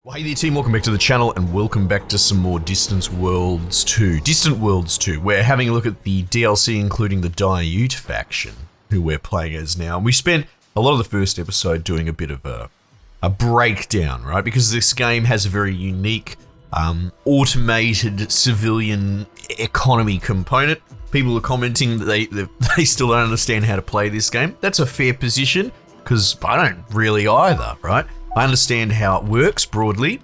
Well, hey there team, welcome back to the channel and welcome back to some more Distant Worlds 2. Distant Worlds 2, we're having a look at the DLC including the Dhayut faction, who we're playing as now. And we spent a lot of the first episode doing a bit of a breakdown, right? Because this game has a very unique, automated civilian economy component. People are commenting that they still don't understand how to play this game. That's a fair position, because I don't really either, right? I understand how it works broadly,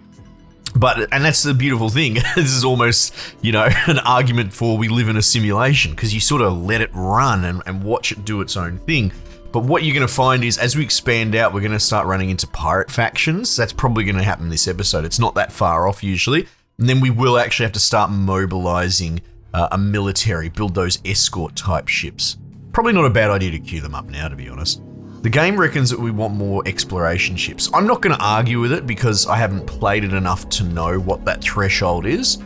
and that's the beautiful thing. This is almost, an argument for we live in a simulation, because you sort of let it run and watch it do its own thing. But what you're going to find is, as we expand out, we're going to start running into pirate factions. That's probably going to happen this episode. It's not that far off usually. And then we will actually have to start mobilizing a military, build those escort type ships. Probably not a bad idea to queue them up now, to be honest. The game reckons that we want more exploration ships. I'm not going to argue with it because I haven't played it enough to know what that threshold is.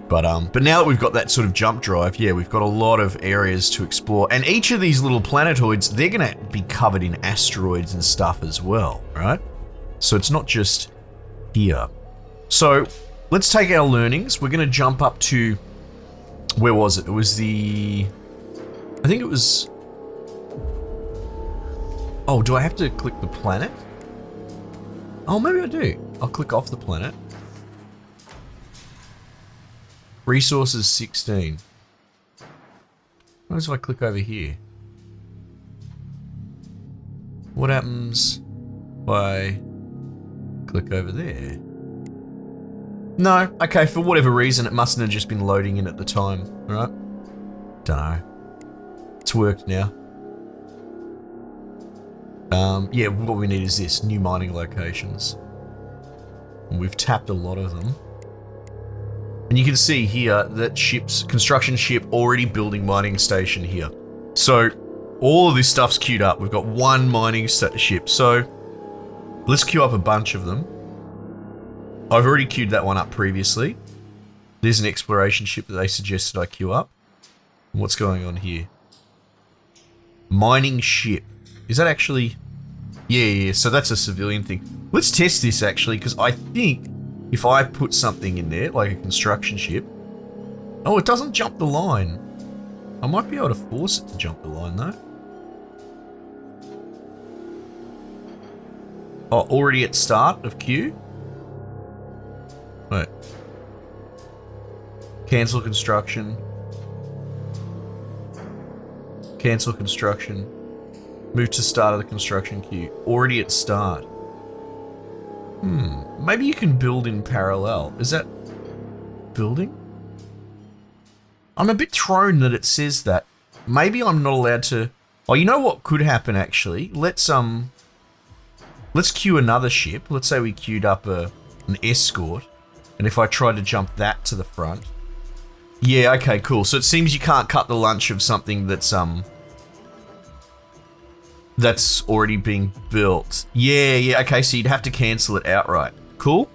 But now that we've got that sort of jump drive, yeah, we've got a lot of areas to explore. And each of these little planetoids, they're going to be covered in asteroids and stuff as well, right? So it's not just here. So let's take our learnings. We're going to jump up to, where was it? It was I think it was... Oh, do I have to click the planet? Oh, maybe I do. I'll click off the planet. Resources 16. What if I click over here? What happens if I click over there? No, okay, for whatever reason, it mustn't have just been loading in at the time, right? Dunno. It's worked now. Yeah, what we need is this, new mining locations. And we've tapped a lot of them. And you can see here that construction ship already building mining station here. So all of this stuff's queued up. We've got one mining ship. So let's queue up a bunch of them. I've already queued that one up previously. There's an exploration ship that they suggested I queue up. What's going on here? Mining ship. Is that actually... Yeah, so that's a civilian thing. Let's test this actually, because I think if I put something in there, like a construction ship... Oh, it doesn't jump the line. I might be able to force it to jump the line though. Oh, already at start of queue? Wait. Cancel construction. Cancel construction. Move to start of the construction queue. Already at start. Maybe you can build in parallel. Is that building? I'm a bit thrown that it says that. Maybe I'm not allowed to... Oh, you know what could happen actually? Let's queue another ship. Let's say we queued up an escort. And if I try to jump that to the front. Yeah, okay, cool. So it seems you can't cut the lunch of something that's already being built. Yeah, okay, so you'd have to cancel it outright. Cool.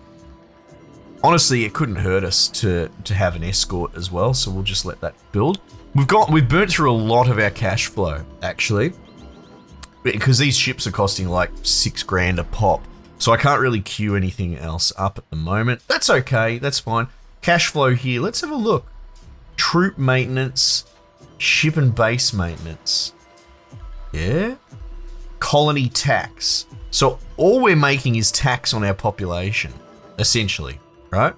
Honestly, it couldn't hurt us to have an escort as well, so we'll just let that build. We've burnt through a lot of our cash flow, actually. Because these ships are costing like 6 grand a pop. So I can't really queue anything else up at the moment. That's okay, that's fine. Cash flow here, let's have a look. Troop maintenance, ship and base maintenance. Yeah? Colony tax. So all we're making is tax on our population, essentially, right?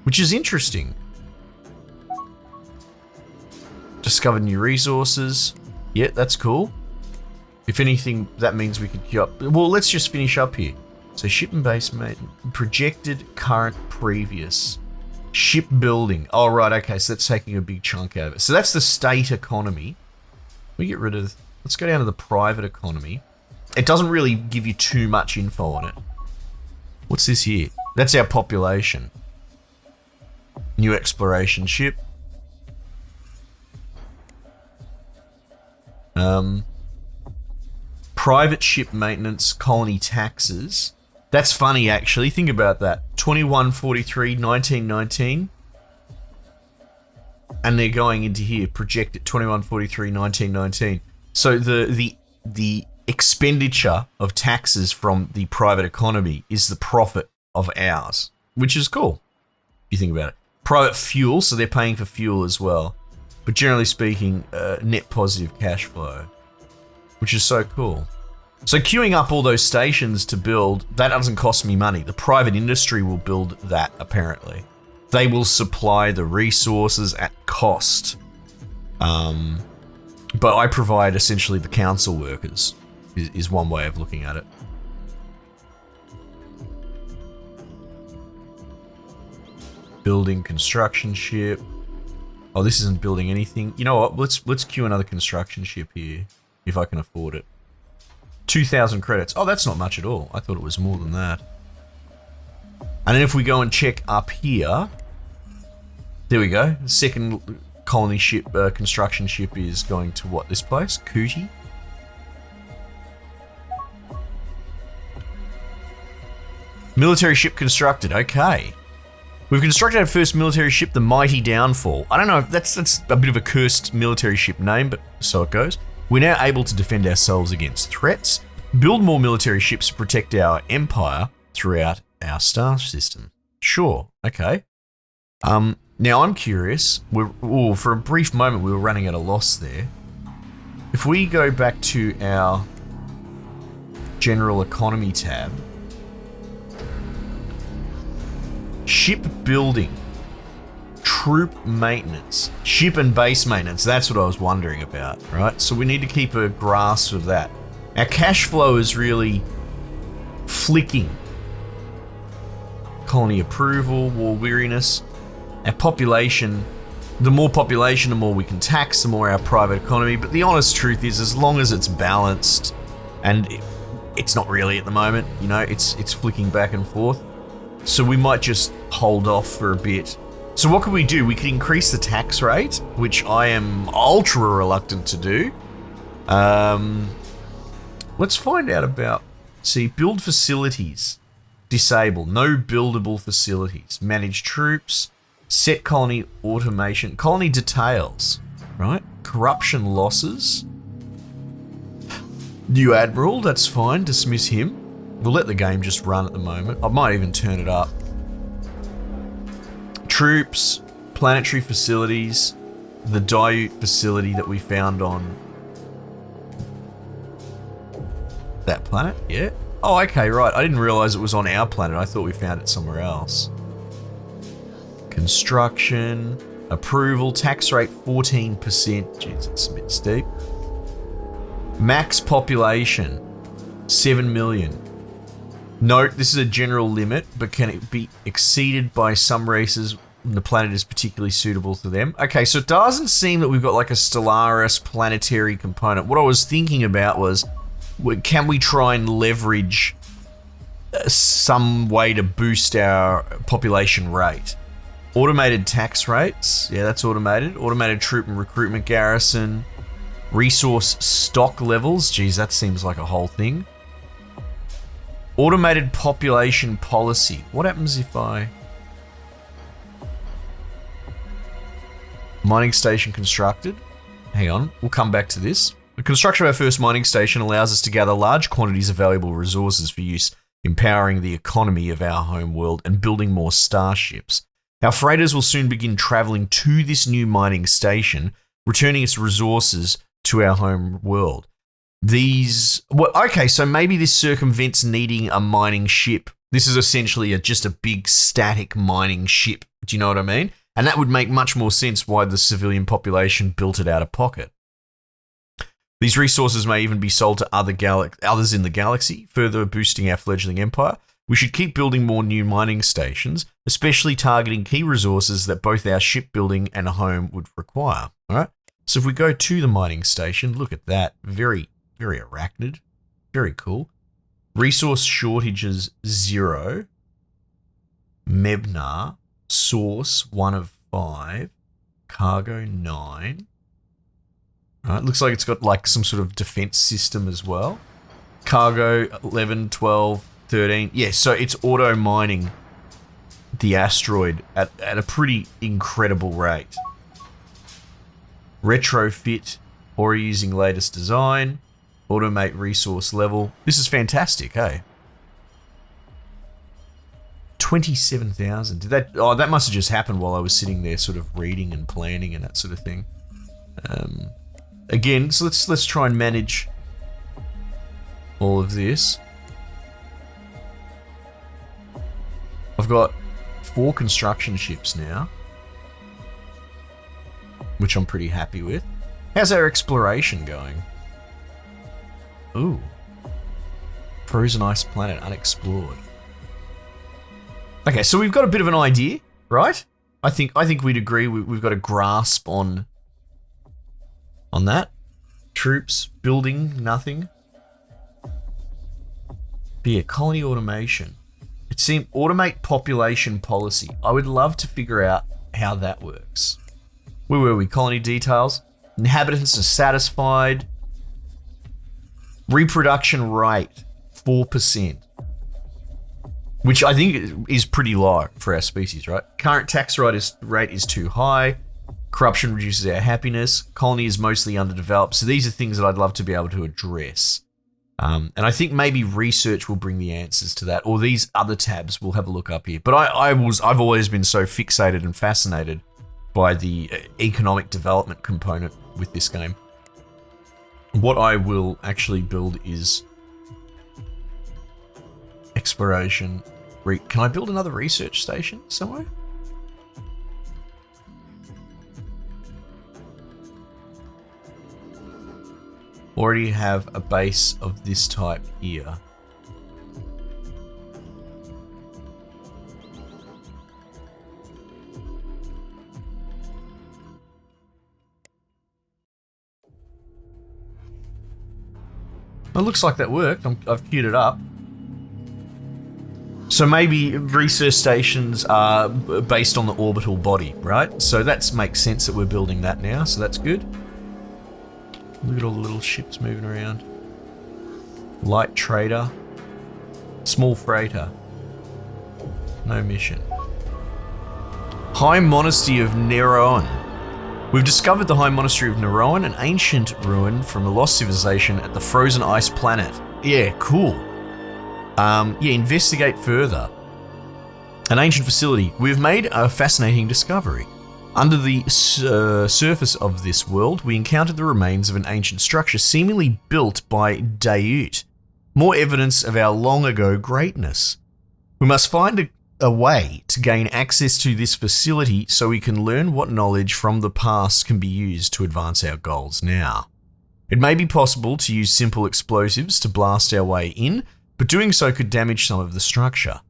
Which is interesting. Discovered new resources. Yeah, that's cool. If anything, that means we could queue up. Well, let's just finish up here. So ship and base maintenance, projected, current, previous. Ship building. Oh, right, okay, so that's taking a big chunk out of it. So that's the state economy. We get rid of... Let's go down to the private economy. It doesn't really give you too much info on it. What's this here? That's our population. New exploration ship. Private ship maintenance, colony taxes. That's funny, actually. Think about that. 2143, 1919. And they're going into here, projected 2143, 1919. So the expenditure of taxes from the private economy is the profit of ours, which is cool, if you think about it. Private fuel, so they're paying for fuel as well. But generally speaking, net positive cash flow, which is so cool. So queuing up all those stations to build, that doesn't cost me money. The private industry will build that, apparently. They will supply the resources at cost. But I provide essentially the council workers, is one way of looking at it. Building construction ship. Oh, this isn't building anything. You know what? Let's queue another construction ship here, if I can afford it. 2,000 credits. Oh, that's not much at all. I thought it was more than that. And then if we go and check up here, there we go. The second colony ship, construction ship is going to what? This place? Cootie? Military ship constructed. Okay. We've constructed our first military ship, the Mighty Downfall. I don't know, that's a bit of a cursed military ship name, but so it goes. We're now able to defend ourselves against threats, build more military ships to protect our empire throughout our star system. Sure, okay. Now I'm curious, for a brief moment we were running at a loss there. If we go back to our general economy tab, ship building, troop maintenance, ship and base maintenance, that's what I was wondering about, right? So we need to keep a grasp of that. Our cash flow is really flicking. Colony approval, war weariness. Our population, the more we can tax, the more our private economy. But the honest truth is, as long as it's balanced, and it's not really at the moment, you know, it's flicking back and forth. So we might just hold off for a bit. So what can we do? We can increase the tax rate, which I am ultra reluctant to do. Let's find out about, build facilities. Disable, no buildable facilities. Manage troops, set colony automation, colony details, right? Corruption losses. New admiral, that's fine, dismiss him. We'll let the game just run at the moment. I might even turn it up. Troops, planetary facilities, the Dhayut facility that we found on that planet, yeah. Oh, okay, right. I didn't realize it was on our planet. I thought we found it somewhere else. Construction, approval, tax rate 14%. Jeez, it's a bit steep. Max population, 7 million. Note, this is a general limit, but can it be exceeded by some races when the planet is particularly suitable to them? Okay, so it doesn't seem that we've got like a Stellaris planetary component. What I was thinking about was, can we try and leverage some way to boost our population rate? Automated tax rates, yeah, that's automated. Automated troop and recruitment garrison. Resource stock levels, geez, that seems like a whole thing. Automated population policy. What happens if I... Mining station constructed. Hang on, we'll come back to this. The construction of our first mining station allows us to gather large quantities of valuable resources for use, empowering the economy of our home world and building more starships. Our freighters will soon begin traveling to this new mining station, returning its resources to our home world. Okay, so maybe this circumvents needing a mining ship. This is essentially just a big static mining ship. Do you know what I mean? And that would make much more sense why the civilian population built it out of pocket. These resources may even be sold to others in the galaxy, further boosting our fledgling empire. We should keep building more new mining stations, especially targeting key resources that both our shipbuilding and a home would require. All right. So if we go to the mining station, look at that. Very, very arachnid. Very cool. Resource shortages 0. Mebnar. Source 1 of 5. Cargo 9. All right. Looks like it's got like some sort of defense system as well. Cargo 11, 12, 13. Yeah, so it's auto mining the asteroid at a pretty incredible rate. Retrofit, or using latest design. Automate resource level. This is fantastic, hey? 27,000. Did that? Oh, that must have just happened while I was sitting there, sort of reading and planning and that sort of thing. Again, so let's try and manage all of this. I've got 4 construction ships now, which I'm pretty happy with. How's our exploration going? Ooh. Frozen ice planet unexplored. Okay, so we've got a bit of an idea, right? I think we'd agree we've got a grasp on that. Troops, building, nothing. But yeah, colony automation. It seemed automate population policy. I would love to figure out how that works. Where were we? Colony details. Inhabitants are satisfied. Reproduction rate, 4%. Which I think is pretty low for our species, right? Current tax rate is too high. Corruption reduces our happiness. Colony is mostly underdeveloped. So these are things that I'd love to be able to address. And I think maybe research will bring the answers to that, or these other tabs we'll have a look up here. But I've always been so fixated and fascinated by the economic development component with this game. What I will actually build is exploration. Can I build another research station somewhere? Already have a base of this type here. It looks like that worked. I've queued it up. So maybe research stations are based on the orbital body, right? So that makes sense that we're building that now, so that's good. Look at all the little ships moving around. Light trader. Small freighter. No mission. High Monastery of Neroan. We've discovered the High Monastery of Neroan, an ancient ruin from a lost civilization at the frozen ice planet. Yeah, cool. Investigate further. An ancient facility. We've made a fascinating discovery. Under the surface of this world, we encountered the remains of an ancient structure seemingly built by Dhayut. More evidence of our long ago greatness. We must find a way to gain access to this facility so we can learn what knowledge from the past can be used to advance our goals now. It may be possible to use simple explosives to blast our way in, but doing so could damage some of the structure,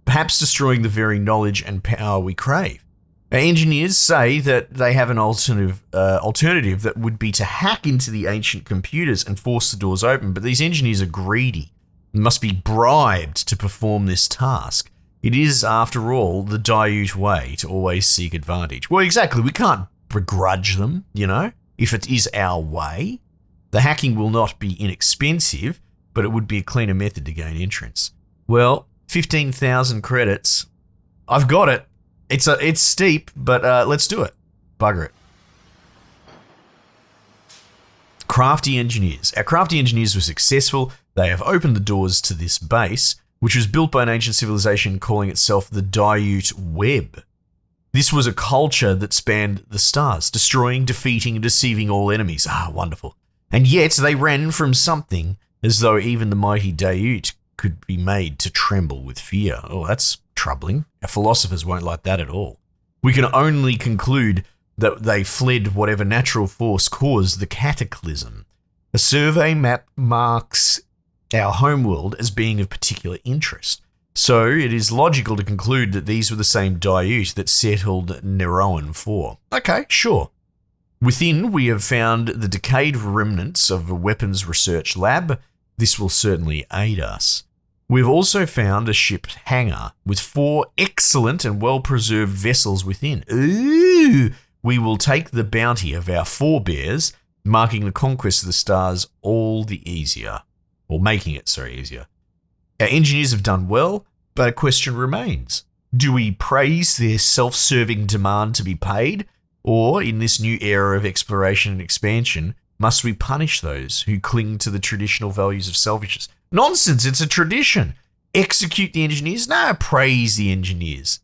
perhaps destroying the very knowledge and power we crave. Our engineers say that they have an alternative that would be to hack into the ancient computers and force the doors open, but these engineers are greedy and must be bribed to perform this task. It is, after all, the Dhayut way to always seek advantage. Well, exactly, we can't begrudge them, if it is our way. The hacking will not be inexpensive, but it would be a cleaner method to gain entrance. Well, 15,000 credits. I've got it. It's steep, but let's do it. Bugger it. Crafty engineers. Our crafty engineers were successful. They have opened the doors to this base, which was built by an ancient civilization calling itself the Dhayut Web. This was a culture that spanned the stars, destroying, defeating, and deceiving all enemies. Ah, wonderful. And yet they ran from something as though even the mighty Dhayut could be made to tremble with fear. Oh, that's troubling. Our philosophers won't like that at all. We can only conclude that they fled whatever natural force caused the cataclysm. A survey map marks our homeworld as being of particular interest. So it is logical to conclude that these were the same Dhayut that settled Neroan 4. Okay, sure. Within, we have found the decayed remnants of a weapons research lab. This will certainly aid us. We've also found a ship hangar with 4 excellent and well-preserved vessels within. Ooh! We will take the bounty of our forebears, marking the conquest of the stars all the easier. Or making it, easier. Our engineers have done well, but a question remains. Do we praise their self-serving demand to be paid? Or, in this new era of exploration and expansion, Must we punish those who cling to the traditional values of selfishness? Nonsense, it's a tradition. Execute the engineers? No, praise the engineers.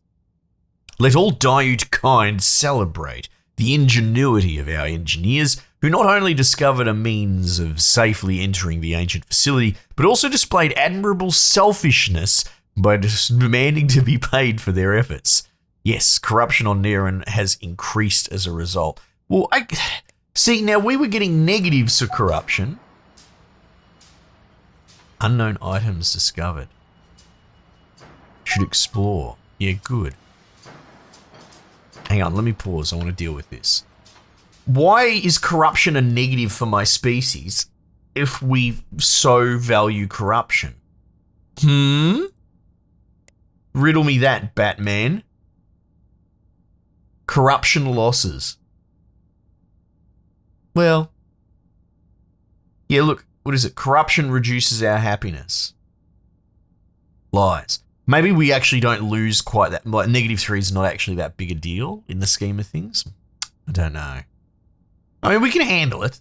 Let all Dhayut kind celebrate the ingenuity of our engineers, who not only discovered a means of safely entering the ancient facility, but also displayed admirable selfishness by demanding to be paid for their efforts. Yes, corruption on Nerin has increased as a result. Well, see, now we were getting negatives for corruption. Unknown items discovered. Should explore. Yeah, good. Hang on, let me pause. I want to deal with this. Why is corruption a negative for my species if we so value corruption? Riddle me that, Batman. Corruption losses. Well, yeah, look, what is it? Corruption reduces our happiness. Lies. Maybe we actually don't lose quite that. Like, -3 is not actually that big a deal in the scheme of things. I don't know. I mean, we can handle it.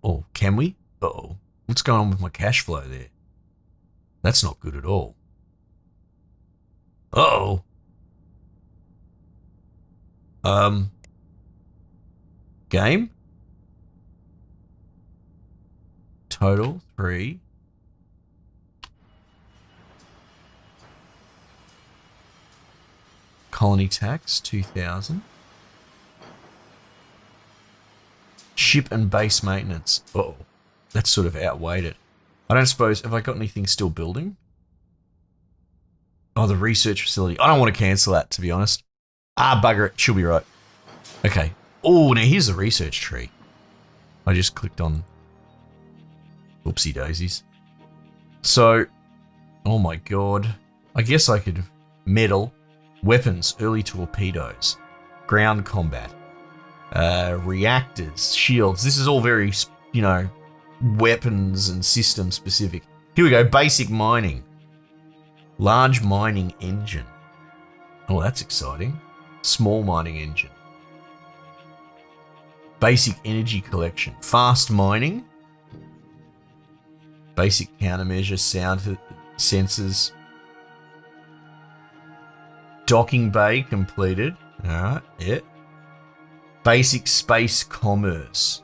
Or can we? Uh-oh. What's going on with my cash flow there? That's not good at all. Uh-oh. Game? Total 3. Colony tax 2,000. Ship and base maintenance. Oh, that's sort of outweighed it. I don't suppose, have I got anything still building? Oh, the research facility. I don't want to cancel that, to be honest. Ah, bugger it. She'll be right. Okay. Oh, now here's the research tree. I just clicked on... Oopsie daisies. So, oh my god. I guess I could... Metal. Weapons. Early torpedoes. Ground combat. Reactors. Shields. This is all very, you know, weapons and system specific. Here we go. Basic mining. Large mining engine. Oh, that's exciting. Small mining engine. Basic energy collection. Fast mining. Basic countermeasure. Sound sensors. Docking bay completed. Alright, yeah. Basic space commerce.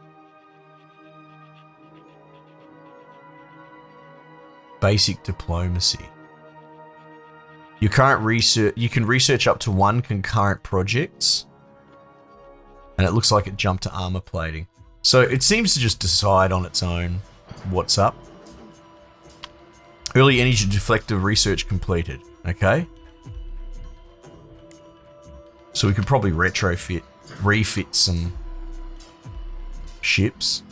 Basic diplomacy. Your current research, you can research up to 1 concurrent projects. And it looks like it jumped to armor plating. So it seems to just decide on its own what's up. Early energy deflector research completed. Okay. So we could probably refit some ships.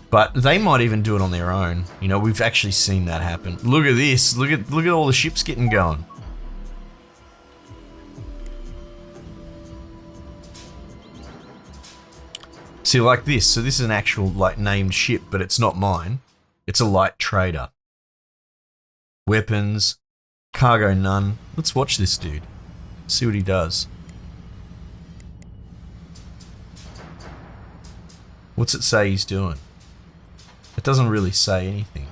But they might even do it on their own. You know, we've actually seen that happen. Look at this. Look at all the ships getting going. See, like this. So this is an actual, like, named ship, but it's not mine. It's a light trader. Weapons. Cargo none. Let's watch this dude. See what he does. What's it say he's doing? It doesn't really say anything.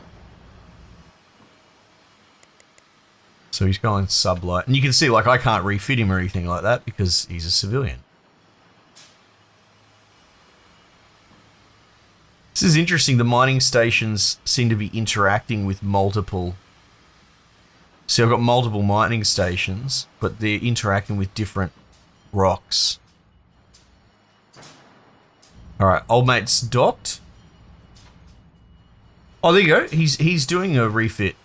So he's going sublight. And you can see, like, I can't refit him or anything like that because he's a civilian. This is interesting. The mining stations seem to be interacting with multiple... See, I've got multiple mining stations, but they're interacting with different rocks. Alright, old mate's docked. Oh, there you go. He's doing a refit.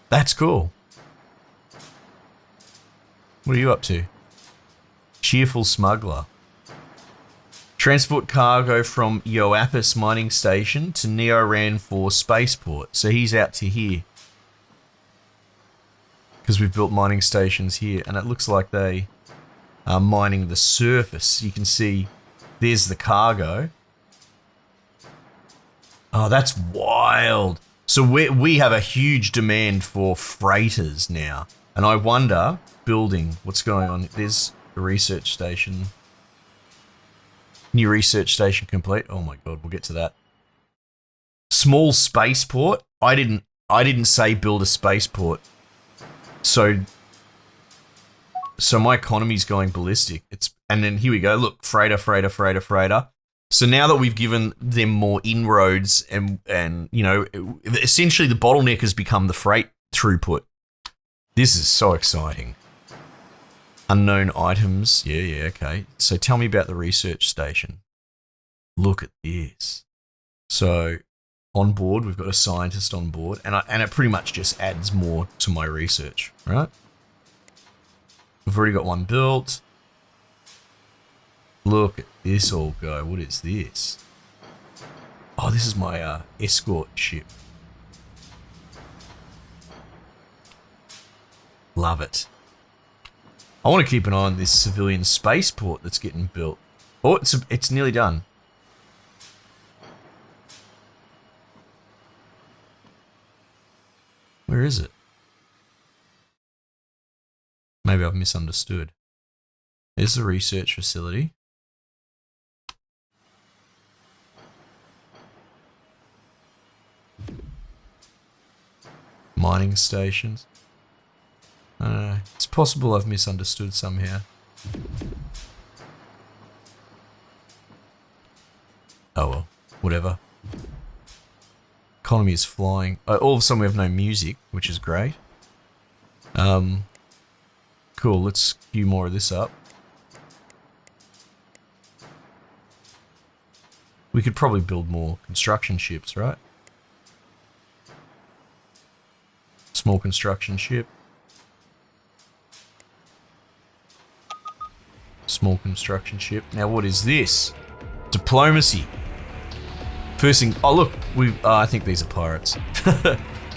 That's cool. What are you up to? Cheerful smuggler. Transport cargo from Yoapis mining station to Neoran 4 spaceport. So he's out to here. Because we've built mining stations here. And it looks like they are mining the surface. You can see there's the cargo. Oh, that's wild. So we have a huge demand for freighters now. And I wonder, building, what's going on? There's the research station. New research station complete. Oh my god, we'll get to that. Small spaceport. I didn't say build a spaceport. So my economy's going ballistic. And then here we go. Look, freighter. So now that we've given them more inroads and you know, essentially the bottleneck has become the freight throughput. This is so exciting. Unknown items. Yeah, okay. So tell me about the research station. Look at this. So on board, we've got a scientist on board, and it pretty much just adds more to my research, right? We've already got one built. Look at this all go. What is this? Oh, this is my escort ship. Love it. I want to keep an eye on this civilian spaceport that's getting built. Oh, it's nearly done. Where is it? Maybe I've misunderstood. There's the research facility. Mining stations. It's possible I've misunderstood somehow. Oh well, whatever. Economy is flying. All of a sudden we have no music, which is great. Cool, let's queue more of this up. We could probably build more construction ships, right? Small construction ship. Small construction ship. Now what is this? Diplomacy. First thing, oh look, I think these are pirates.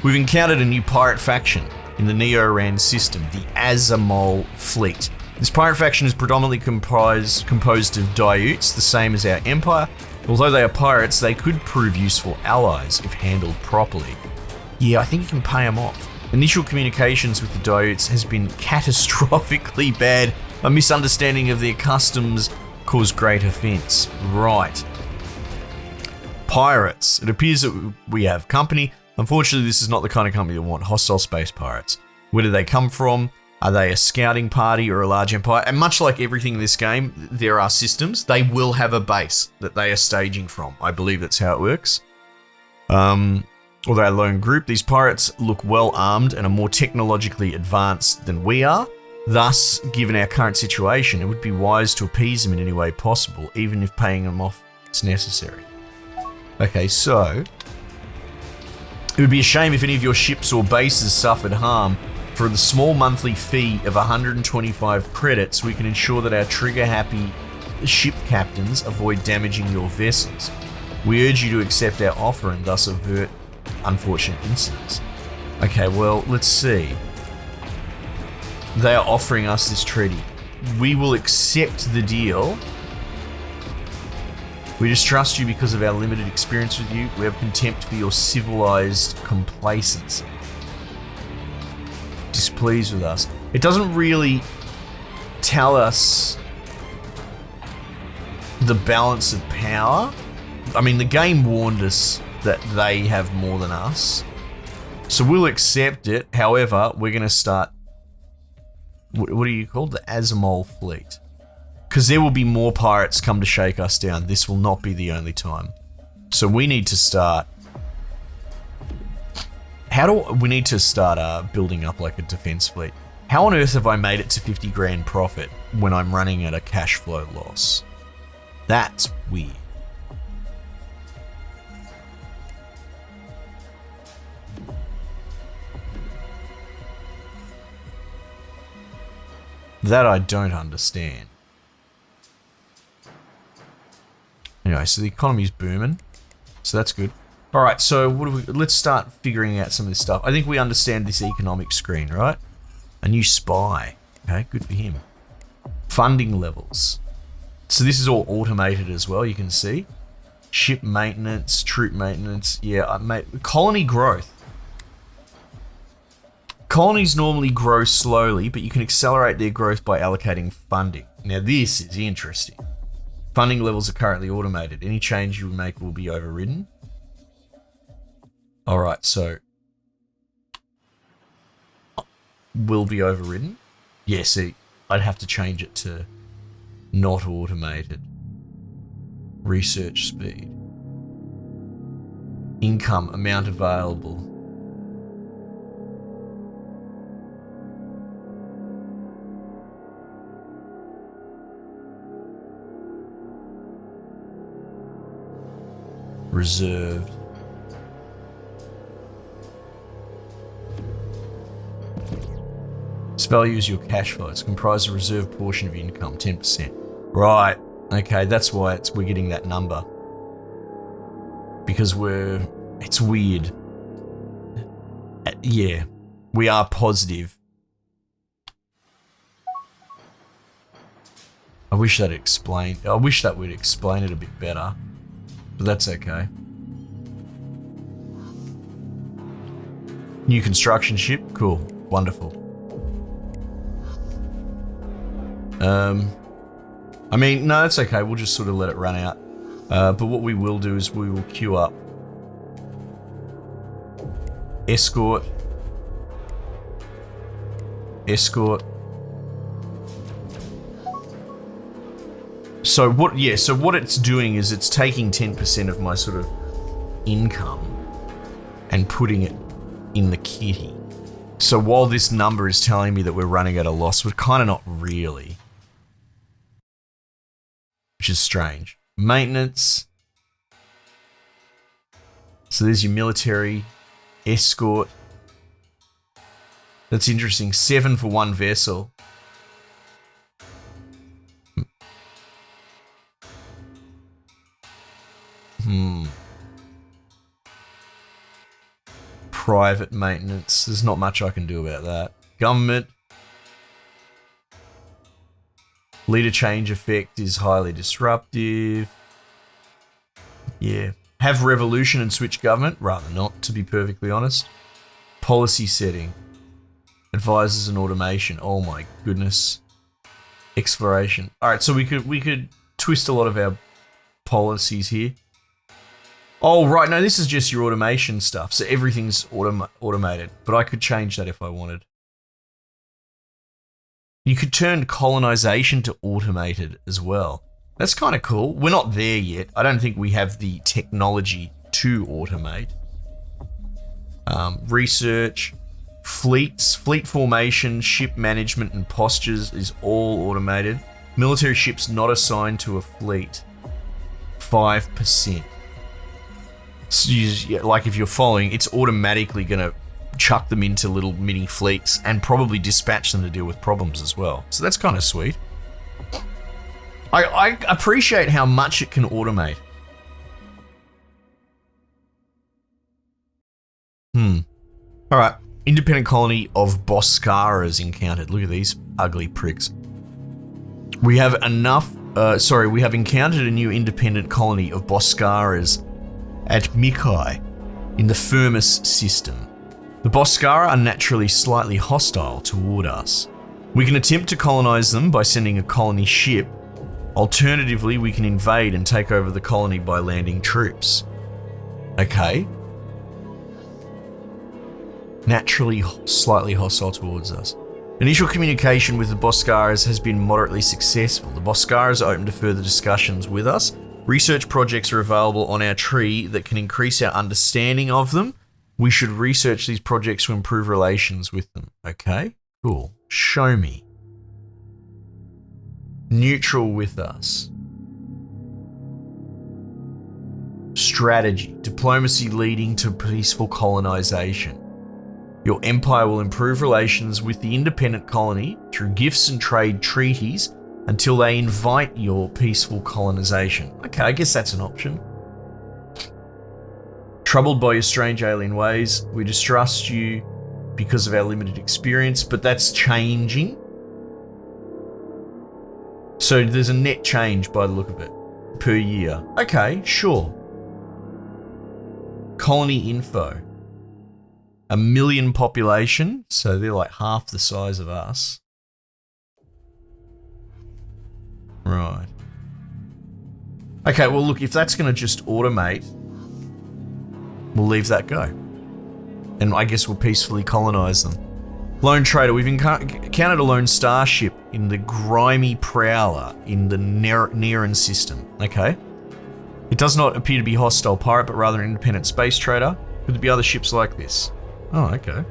We've encountered a new pirate faction in the Neo-Ran system, the Azamol fleet. This pirate faction is predominantly composed of Dhayuts, the same as our empire. Although they are pirates, they could prove useful allies if handled properly. Yeah, I think you can pay them off. Initial communications with the Dhayuts has been catastrophically bad. A misunderstanding of their customs caused great offense. Right. Pirates. It appears that we have company. Unfortunately, this is not the kind of company that want hostile space pirates. Where do they come from? Are they a scouting party or a large empire? And much like everything in this game, there are systems. They will have a base that they are staging from. I believe that's how it works. Although a lone group, these pirates look well armed and are more technologically advanced than we are. Thus, given our current situation, it would be wise to appease them in any way possible, even if paying them off is necessary. Okay, so it would be a shame if any of your ships or bases suffered harm. For the small monthly fee of 125 credits, we can ensure that our trigger-happy ship captains avoid damaging your vessels. We urge you to accept our offer and thus avert unfortunate incidents. Okay, well, let's see. They are offering us this treaty. We will accept the deal. We distrust you because of our limited experience with you. We have contempt for your civilized complacency. Displeased with us. It doesn't really tell us the balance of power. I mean, the game warned us that they have more than us. So we'll accept it. However, we're going to start... What are you called? The Azamol fleet. Because there will be more pirates come to shake us down. This will not be the only time. So we need to start... we need to start building up like a defense fleet. How on earth have I made it to 50 grand profit when I'm running at a cash flow loss? That's weird. That I don't understand. Anyway, so the economy's booming. So that's good. Alright, so let's start figuring out some of this stuff. I think we understand this economic screen, right? A new spy. Okay, good for him. Funding levels. So this is all automated as well, you can see. Ship maintenance, troop maintenance. Yeah, colony growth. Colonies normally grow slowly, but you can accelerate their growth by allocating funding. Now this is interesting. Funding levels are currently automated. Any change you make will be overridden. Alright, so... will be overridden? Yeah, see, I'd have to change it to not automated. Research speed. Income, amount available. Reserved. This value is your cash flow. It's comprised of a reserved portion of your income, 10%. Right. Okay, that's why we're getting that number. Because it's weird. Yeah, we are positive. I wish that would explain it a bit better. But that's okay. New construction ship, cool, wonderful. I mean, no, that's okay. We'll just sort of let it run out. But what we will do is we will queue up escort. So what it's doing is it's taking 10% of my sort of income and putting it in the kitty. So while this number is telling me that we're running at a loss, we're kind of not really. Which is strange. Maintenance. So there's your military, escort. That's interesting. 7 for one vessel. Private maintenance. There's not much I can do about that. Government. Leader change effect is highly disruptive. Yeah. Have revolution and switch government? Rather not, to be perfectly honest. Policy setting. Advisors and automation. Oh my goodness. Exploration. Alright, so we could twist a lot of our policies here. Oh, right, no, this is just your automation stuff. So everything's automated. But I could change that if I wanted. You could turn colonization to automated as well. That's kind of cool. We're not there yet. I don't think we have the technology to automate. Research, fleets, fleet formation, ship management and postures is all automated. Military ships not assigned to a fleet, 5%. So like if you're following, it's automatically going to chuck them into little mini fleets and probably dispatch them to deal with problems as well. So that's kind of sweet. I appreciate how much it can automate. Alright. Independent colony of Boscaras encountered. Look at these ugly pricks. We have we have encountered a new independent colony of Boscaras at Mikai in the Firmus system. The Boscara are naturally slightly hostile toward us. We can attempt to colonize them by sending a colony ship. Alternatively, we can invade and take over the colony by landing troops. Okay. Naturally slightly hostile towards us. Initial communication with the Boscaras has been moderately successful. The Boscaras are open to further discussions with us. Research projects are available on our tree that can increase our understanding of them. We should research these projects to improve relations with them. Okay, cool. Show me. Neutral with us. Strategy. Diplomacy leading to peaceful colonization. Your empire will improve relations with the independent colony through gifts and trade treaties until they invite your peaceful colonization. Okay, I guess that's an option. Troubled by your strange alien ways, we distrust you because of our limited experience, but that's changing. So there's a net change by the look of it per year. Okay, sure. Colony info. 1 million population, so they're like half the size of us. Right. Okay, well look, if that's going to just automate, we'll leave that go. And I guess we'll peacefully colonize them. Lone Trader, we've encountered a lone starship in the grimy Prowler in the Nearan system. Okay. It does not appear to be a hostile pirate, but rather an independent space trader. Could there be other ships like this? Oh, okay.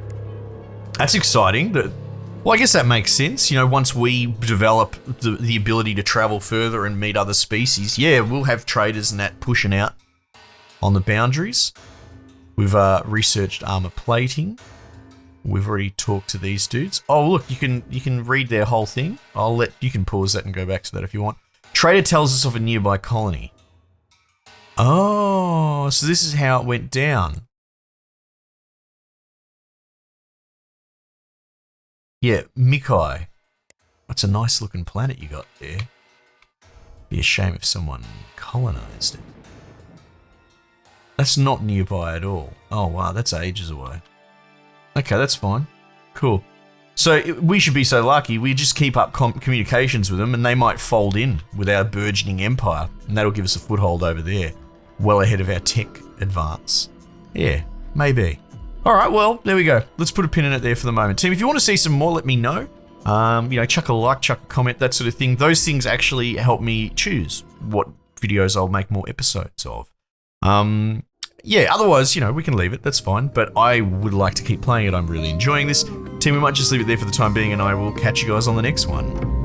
That's exciting. Well, I guess that makes sense. You know, once we develop the ability to travel further and meet other species, yeah, we'll have traders and that pushing out on the boundaries. We've researched armor plating. We've already talked to these dudes. Oh, look, you can read their whole thing. You can pause that and go back to that if you want. Trader tells us of a nearby colony. Oh, so this is how it went down. Yeah, Mikai. That's a nice looking planet you got there. Be a shame if someone colonized it. That's not nearby at all. Oh wow, that's ages away. Okay, that's fine. Cool. So we should be so lucky, we just keep up communications with them and they might fold in with our burgeoning empire and that'll give us a foothold over there, well ahead of our tech advance. Yeah, maybe. Alright, well, there we go. Let's put a pin in it there for the moment. Team, if you want to see some more, let me know. You know, chuck a like, chuck a comment, that sort of thing. Those things actually help me choose what videos I'll make more episodes of. Yeah, otherwise, you know, we can leave it. That's fine. But I would like to keep playing it. I'm really enjoying this. Team, we might just leave it there for the time being, and I will catch you guys on the next one.